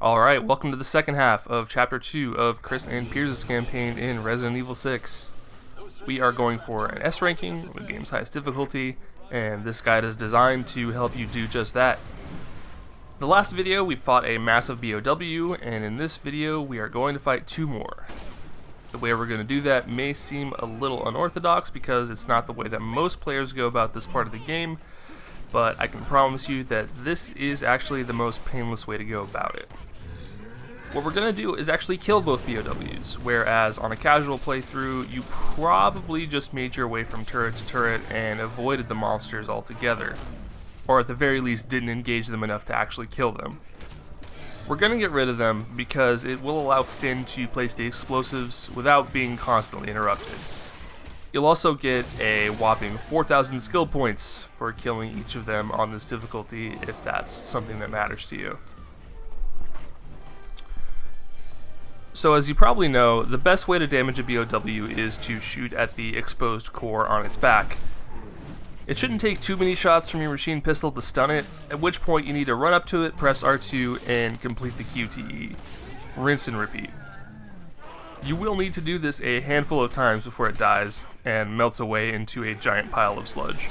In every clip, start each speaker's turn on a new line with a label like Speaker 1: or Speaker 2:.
Speaker 1: Alright, welcome to the second half of Chapter 2 of Chris and Piers' campaign in Resident Evil 6. We are going for an S ranking, the game's highest difficulty, and this guide is designed to help you do just that. The last video we fought a massive BOW, and in this video we are going to fight two more. The way we're going to do that may seem a little unorthodox because it's not the way that most players go about this part of the game, but I can promise you that this is actually the most painless way to go about it. What we're going to do is actually kill both BOWs, whereas on a casual playthrough, you probably just made your way from turret to turret and avoided the monsters altogether, or at the very least didn't engage them enough to actually kill them. We're going to get rid of them because it will allow Finn to place the explosives without being constantly interrupted. You'll also get a whopping 4,000 skill points for killing each of them on this difficulty if that's something that matters to you. So as you probably know, the best way to damage a BOW is to shoot at the exposed core on its back. It shouldn't take too many shots from your machine pistol to stun it, at which point you need to run up to it, press R2, and complete the QTE. Rinse and repeat. You will need to do this a handful of times before it dies, and melts away into a giant pile of sludge.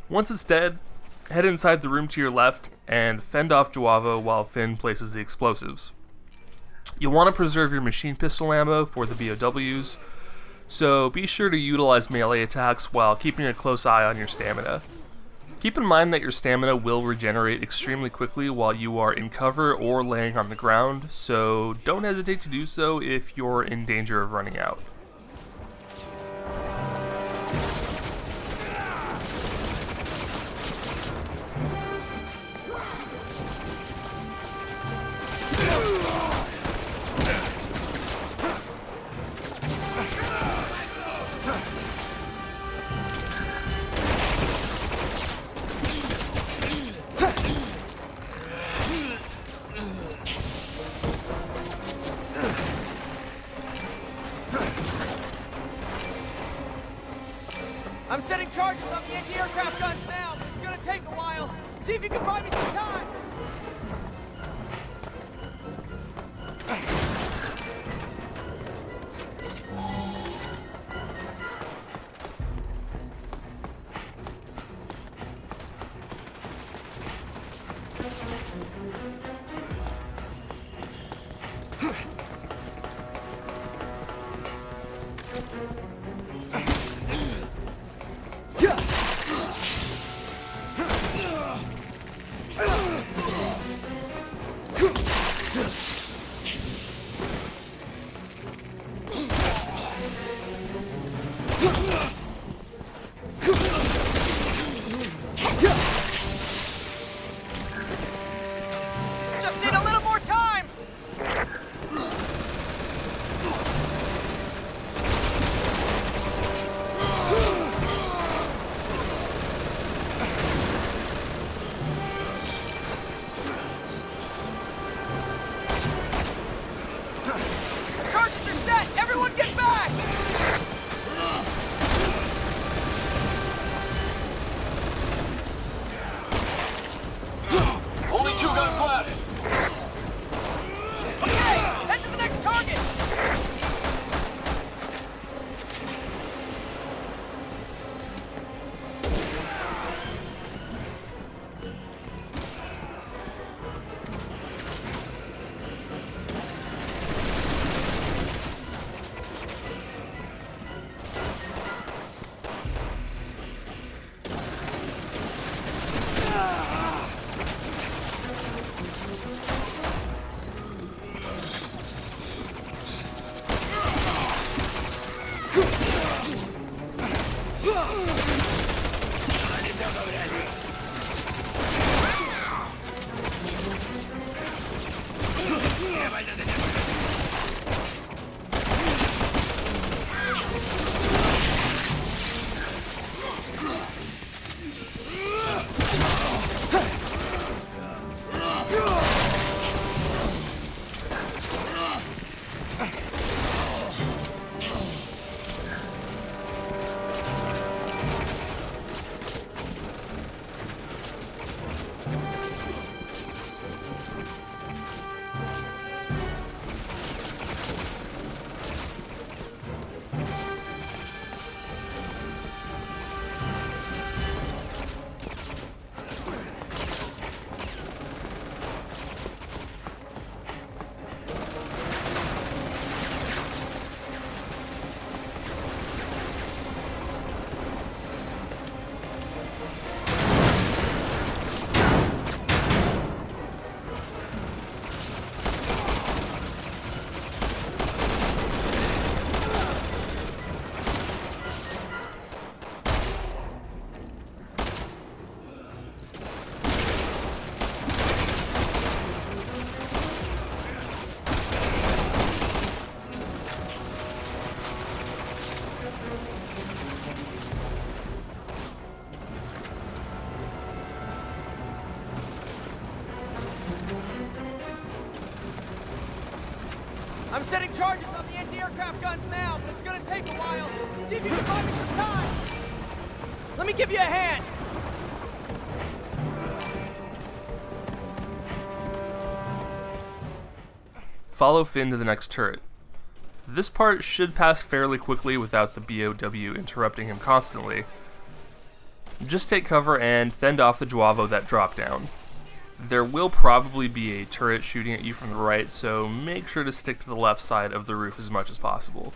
Speaker 1: Once it's dead, head inside the room to your left and fend off Joavo while Finn places the explosives. You'll want to preserve your machine pistol ammo for the BOWs, so be sure to utilize melee attacks while keeping a close eye on your stamina. Keep in mind that your stamina will regenerate extremely quickly while you are in cover or laying on the ground, so don't hesitate to do so if you're in danger of running out.
Speaker 2: I'm setting charges on the anti-aircraft guns now, but it's gonna take a while. See if you can buy me some time. Just need a little more time! Charges are set! Everyone get back!
Speaker 3: Only 2 guns left.
Speaker 2: Okay, head to the next target! I'm setting charges on the anti-aircraft guns now, but it's gonna take a while. See if you can buy me some time. Let me give you a hand.
Speaker 1: Follow Finn to the next turret. This part should pass fairly quickly without the BOW interrupting him constantly. Just take cover and fend off the Juavo that drop down. There will probably be a turret shooting at you from the right, so make sure to stick to the left side of the roof as much as possible.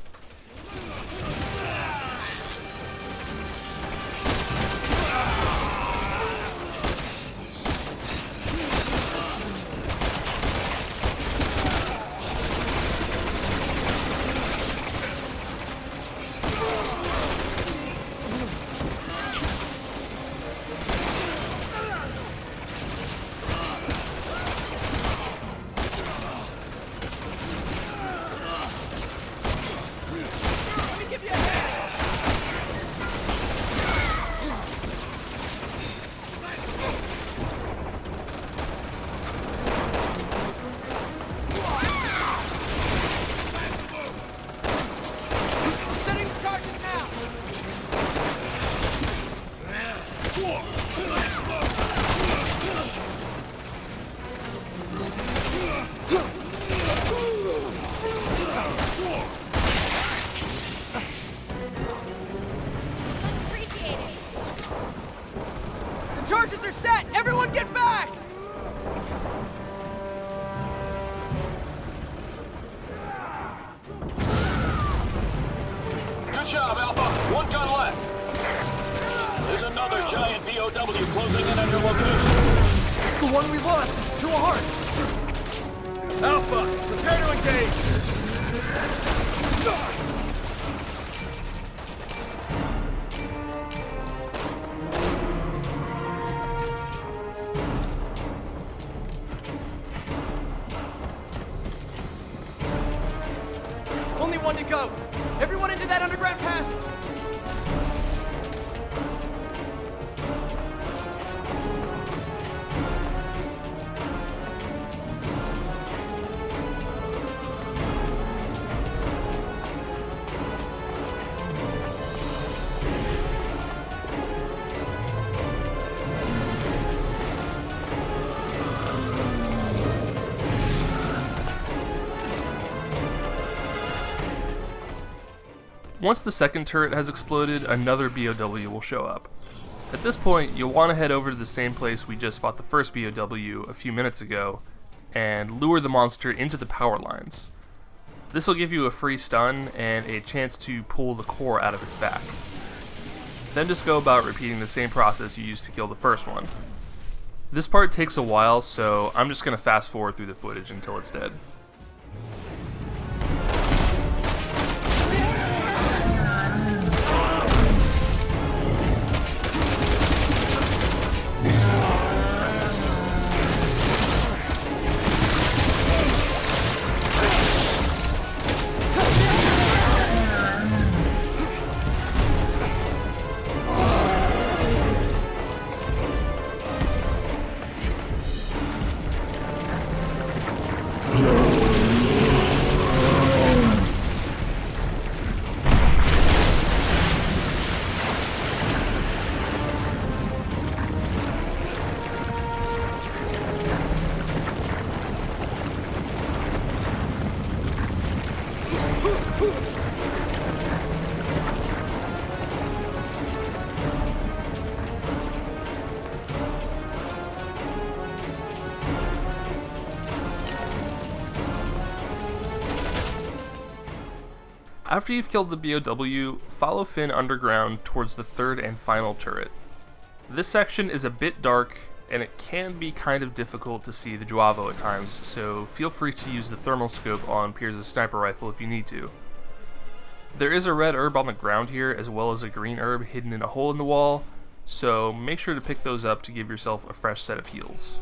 Speaker 2: Charges are set! Everyone get back!
Speaker 3: Good job, Alpha. 1 gun left. There's another giant BOW closing in on your location.
Speaker 2: The one we lost! To our hearts!
Speaker 4: Alpha, prepare to engage!
Speaker 2: one to go. Everyone into that underground passage.
Speaker 1: Once the second turret has exploded, another BOW will show up. At this point, you'll want to head over to the same place we just fought the first BOW a few minutes ago, and lure the monster into the power lines. This will give you a free stun and a chance to pull the core out of its back. Then just go about repeating the same process you used to kill the first one. This part takes a while, so I'm just going to fast forward through the footage until it's dead. After you've killed the BOW, follow Finn underground towards the third and final turret. This section is a bit dark, and it can be kind of difficult to see the Juavo at times, so feel free to use the thermal scope on Piers' sniper rifle if you need to. There is a red herb on the ground here, as well as a green herb hidden in a hole in the wall, so make sure to pick those up to give yourself a fresh set of heals.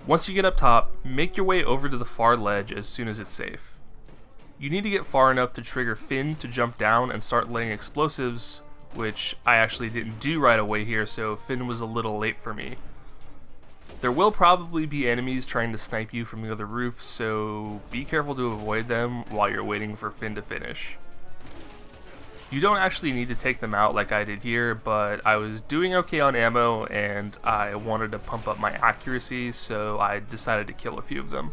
Speaker 1: Once you get up top, make your way over to the far ledge as soon as it's safe. You need to get far enough to trigger Finn to jump down and start laying explosives, which I actually didn't do right away here, so Finn was a little late for me. There will probably be enemies trying to snipe you from the other roof, so be careful to avoid them while you're waiting for Finn to finish. You don't actually need to take them out like I did here, but I was doing okay on ammo and I wanted to pump up my accuracy, so I decided to kill a few of them.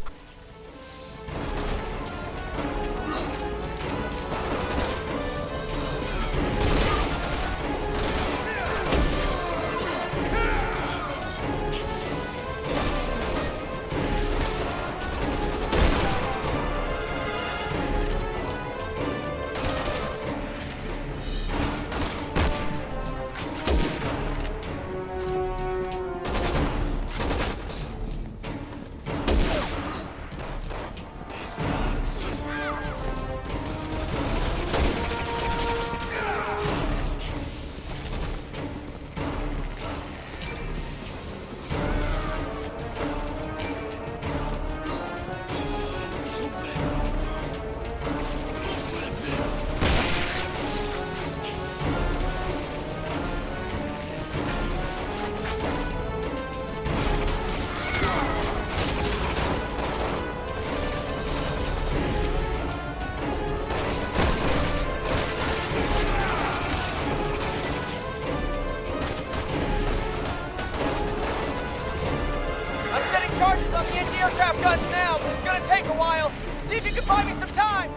Speaker 2: Charges on the anti-aircraft guns now, but it's gonna take a while. See if you can buy me some time.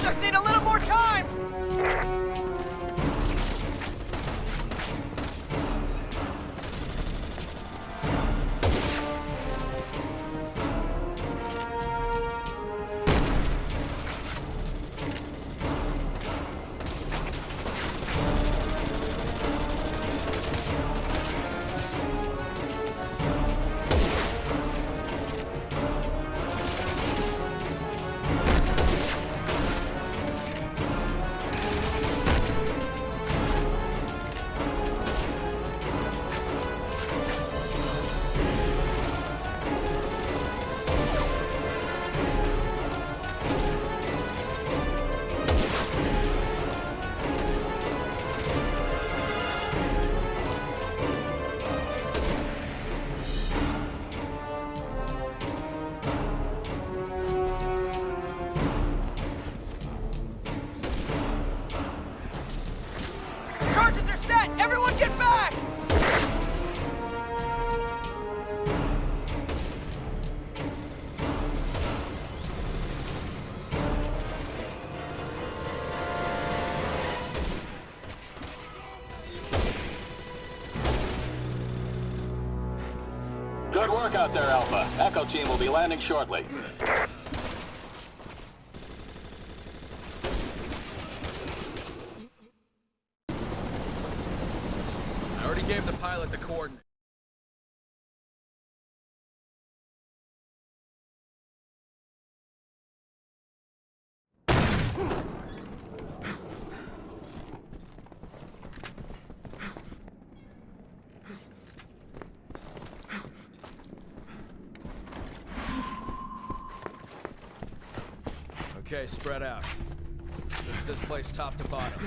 Speaker 2: Just need a little more time. Charges are set! Everyone get back!
Speaker 3: Good work out there, Alpha. Echo team will be landing shortly.
Speaker 4: I already gave the pilot the coordinates. Okay, spread out. Search this place top to bottom.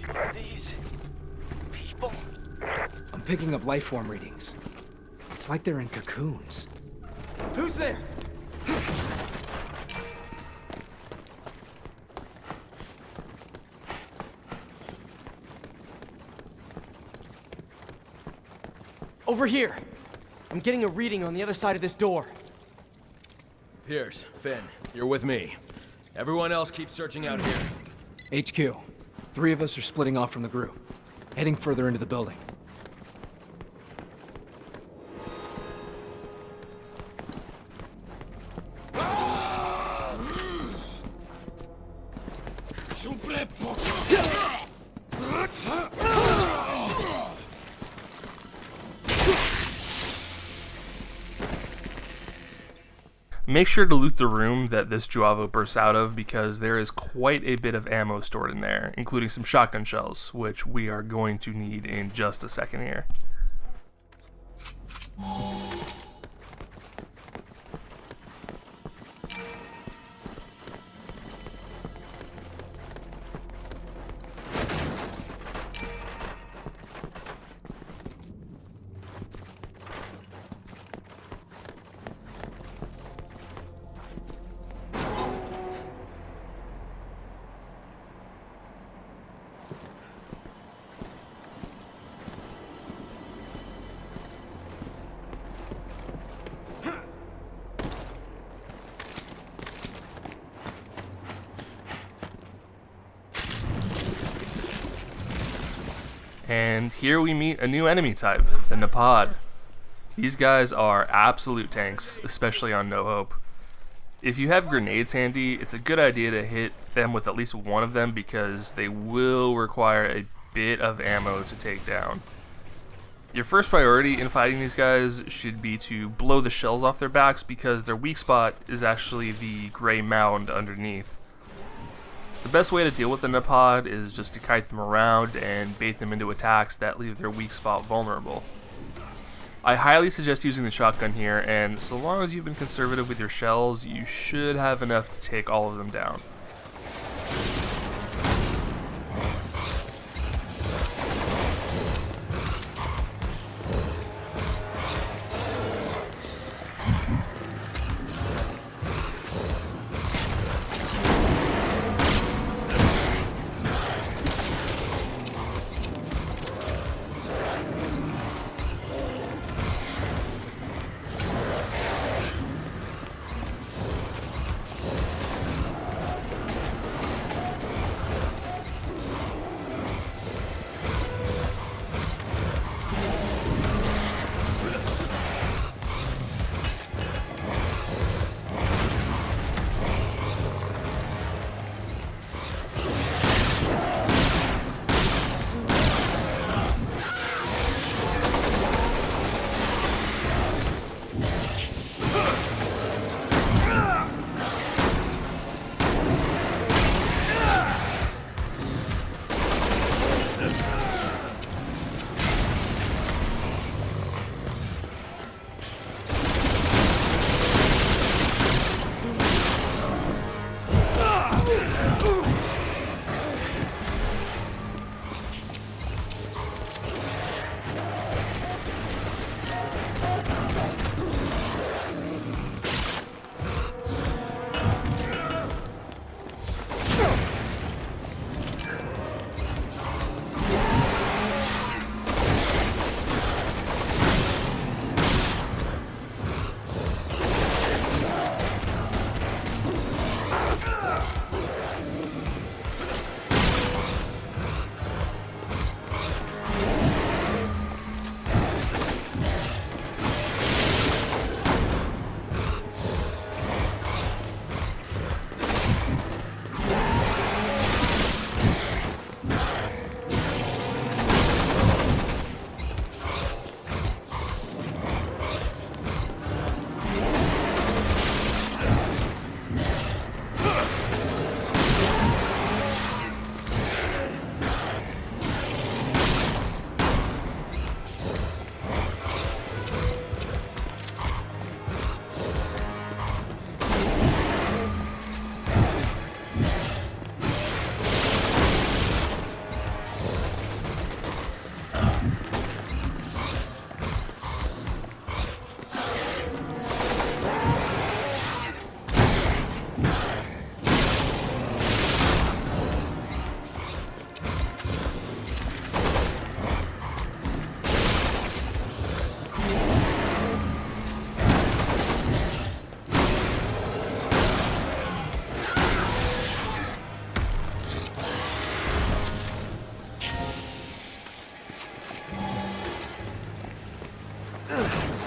Speaker 2: Are these people?
Speaker 5: I'm picking up life form readings. It's like they're in cocoons.
Speaker 2: Who's there? Over here. I'm getting a reading on the other side of this door.
Speaker 4: Piers, Finn, you're with me. Everyone else keep searching out here.
Speaker 5: HQ. 3 of us are splitting off from the group, heading further into the building.
Speaker 1: Make sure to loot the room that this Juavo bursts out of, because there is quite a bit of ammo stored in there, including some shotgun shells, which we are going to need in just a second here. And here we meet a new enemy type, the Napod. These guys are absolute tanks, especially on No Hope. If you have grenades handy, it's a good idea to hit them with at least one of them, because they will require a bit of ammo to take down. Your first priority in fighting these guys should be to blow the shells off their backs, because their weak spot is actually the gray mound underneath. The best way to deal with the Napod is just to kite them around and bait them into attacks that leave their weak spot vulnerable. I highly suggest using the shotgun here, and so long as you've been conservative with your shells, you should have enough to take all of them down.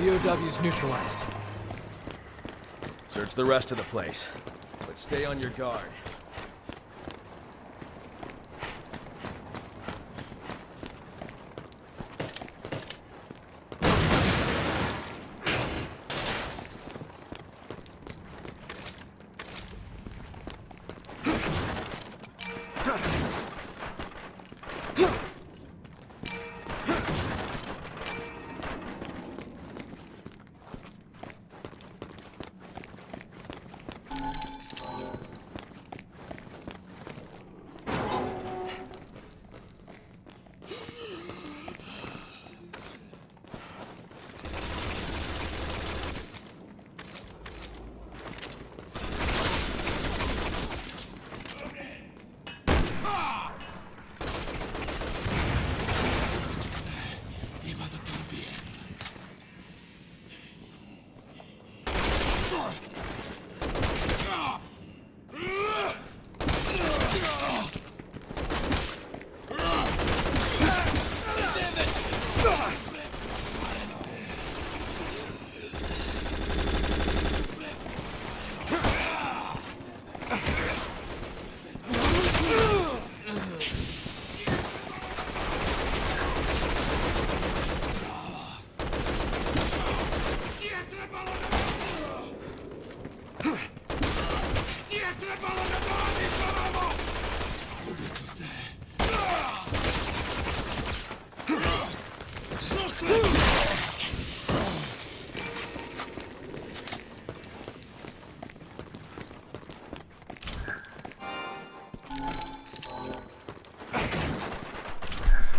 Speaker 5: VOW's neutralized.
Speaker 4: Search the rest of the place, but stay on your guard.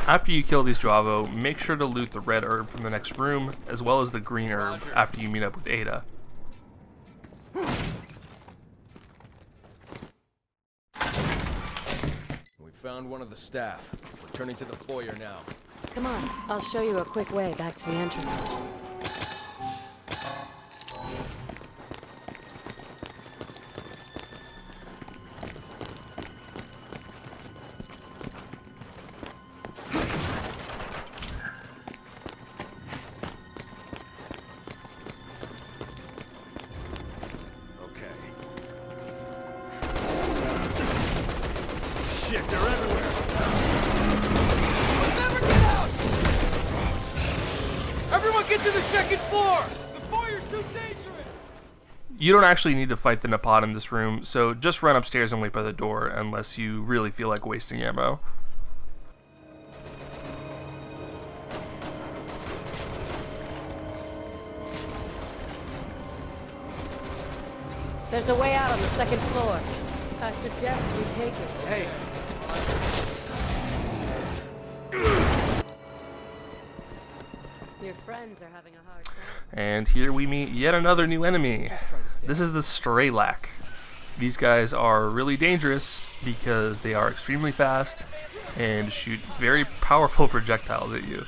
Speaker 1: After you kill these Dravo, make sure to loot the red herb from the next room, as well as the green herb after you meet up with Ada.
Speaker 4: We found one of the staff. Returning to the foyer now.
Speaker 6: Come on, I'll show you a quick way back to the entrance.
Speaker 4: Shit, they're everywhere!
Speaker 2: We'll never get out! Everyone get to the second floor! The foyer's too dangerous!
Speaker 1: You don't actually need to fight the Napod in this room, so just run upstairs and wait by the door unless you really feel like wasting ammo.
Speaker 6: There's a way out on the second floor. I suggest you take it.
Speaker 5: Hey,
Speaker 6: Your friends are having a hard time.
Speaker 1: And here we meet yet another new enemy. This is the Strelak. These guys are really dangerous because they are extremely fast and shoot very powerful projectiles at you.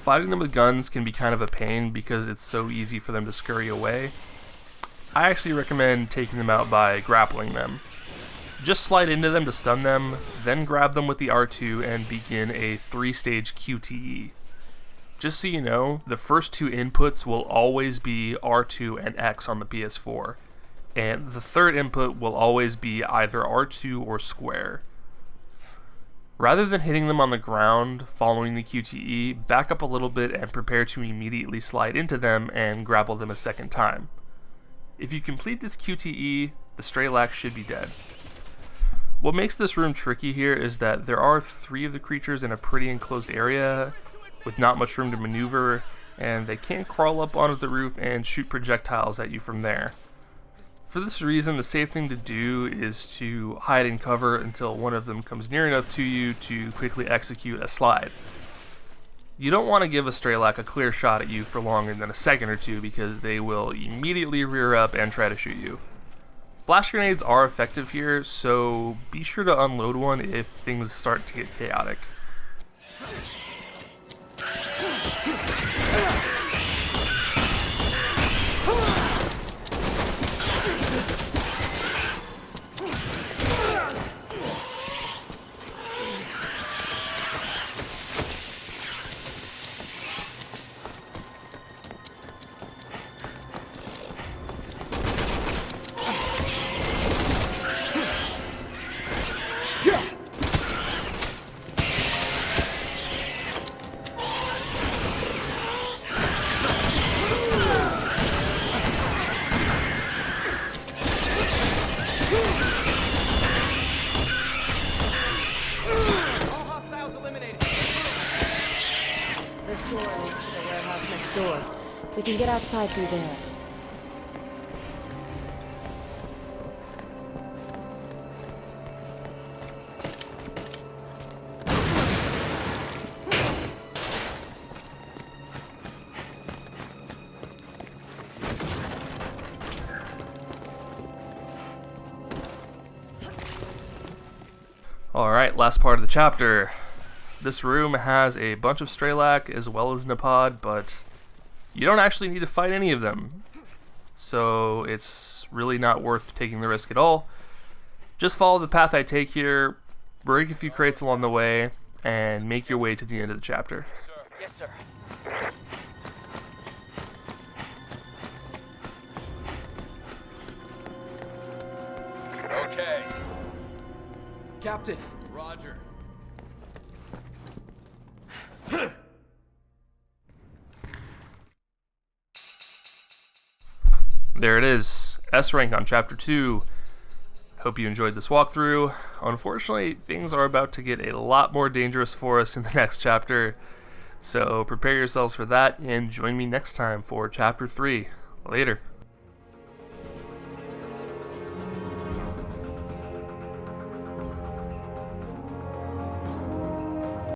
Speaker 1: Fighting them with guns can be kind of a pain because it's so easy for them to scurry away. I actually recommend taking them out by grappling them. Just slide into them to stun them, then grab them with the R2 and begin a 3-stage QTE. Just so you know, the first two inputs will always be R2 and X on the PS4, and the third input will always be either R2 or square. Rather than hitting them on the ground following the QTE, back up a little bit and prepare to immediately slide into them and grapple them a second time. If you complete this QTE, the Strelak should be dead. What makes this room tricky here is that there are 3 of the creatures in a pretty enclosed area with not much room to maneuver, and they can't crawl up onto the roof and shoot projectiles at you from there. For this reason, the safe thing to do is to hide in cover until one of them comes near enough to you to quickly execute a slide. You don't want to give a Strelak a clear shot at you for longer than a second or two because they will immediately rear up and try to shoot you. Flash grenades are effective here, so be sure to unload one if things start to get chaotic.
Speaker 2: All hostiles eliminated.
Speaker 6: This door leads to the warehouse next door. We can get outside through there.
Speaker 1: Alright, last part of the chapter. This room has a bunch of Strelak as well as Napod, but you don't actually need to fight any of them. So it's really not worth taking the risk at all. Just follow the path I take here, break a few crates along the way, and make your way to the end of the chapter.
Speaker 2: Yes, sir.
Speaker 4: Okay,
Speaker 5: Captain.
Speaker 4: Roger.
Speaker 1: There it is, S rank on chapter 2. Hope you enjoyed this walkthrough. Unfortunately, things are about to get a lot more dangerous for us in the next chapter, so prepare yourselves for that and join me next time for Chapter 3. Later.